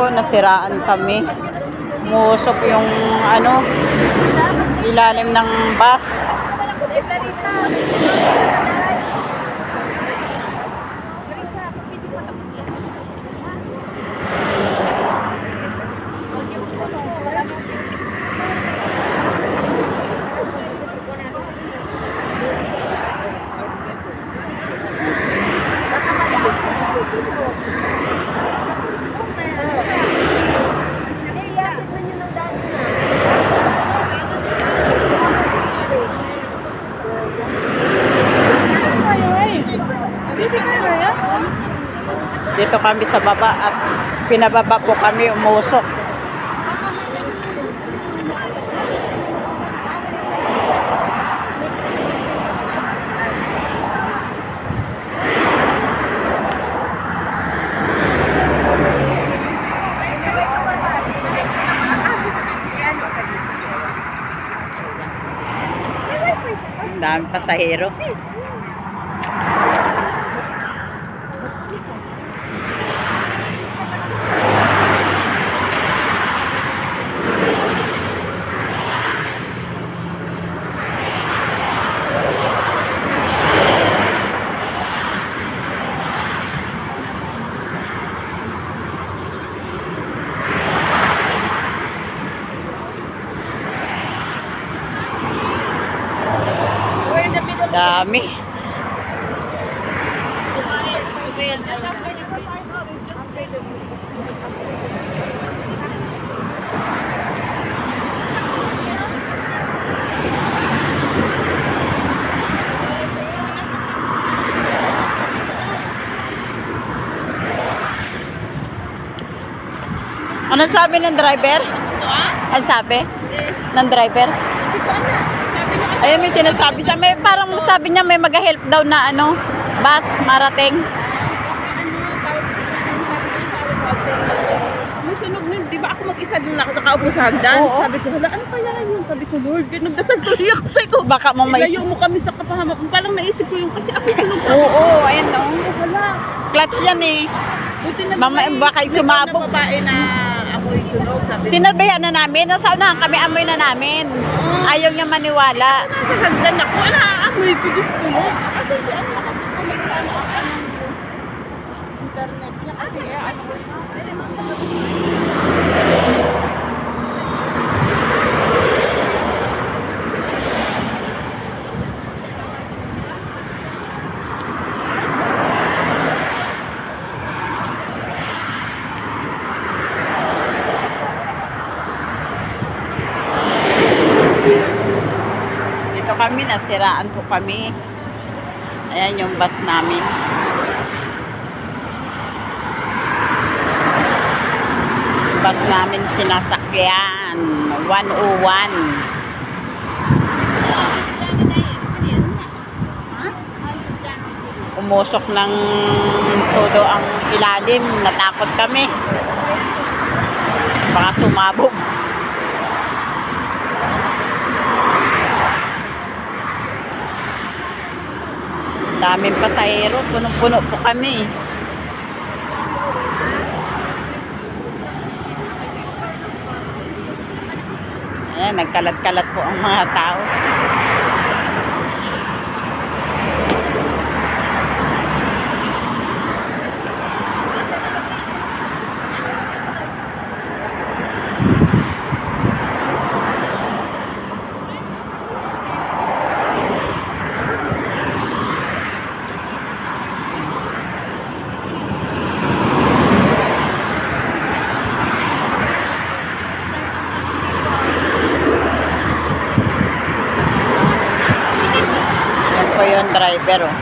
ko, nasiraan kami. Musok yung ano, ilalim ng bus. Dito kami sa baba at pinababa po kami, umusok. Ang dami pasahero. Dami. Ano sabi ng driver? Ano sabi? Ng driver? Ayun, may sinasabi sa may parang sabi niya may mag-help daw na ano, bus marating. May sunog nun, di ba ako mag-isa din nakaupo sa hagdan? Oo. Sabi ko, hala, ano kaya yun? Sabi ko, Lord, nagdasal tuloy ako. Sabi ko, Baka mamay. ilayo mo kami sa kapahama. Parang naisip ko yung kasi apoy sunog sa Oo, ayan no. Hala. Clutch yan eh. Buti na Mama, baka sumabog. na babae na amoy sunog, sabi ko. Sinabihan na namin, nasa unahan kami, amoy na namin. Ayaw niya maniwala. Nasa hagdan ako, naamoy ko, Diyos ko. Kasi si ano, nakatutuloy sa ano, ako ng internet niya. Kasi ano ko. Dito kami, nasiraan po kami. Ayan yung bus namin. Bus namin sinasakyan. 101. Umusok ng todo ang ilalim. Natakot kami. Baka sumabog. Daming pasahero, punong-puno po kami. Ayan, nagkalat-kalat po ang mga tao. Yan po yung driver, oh.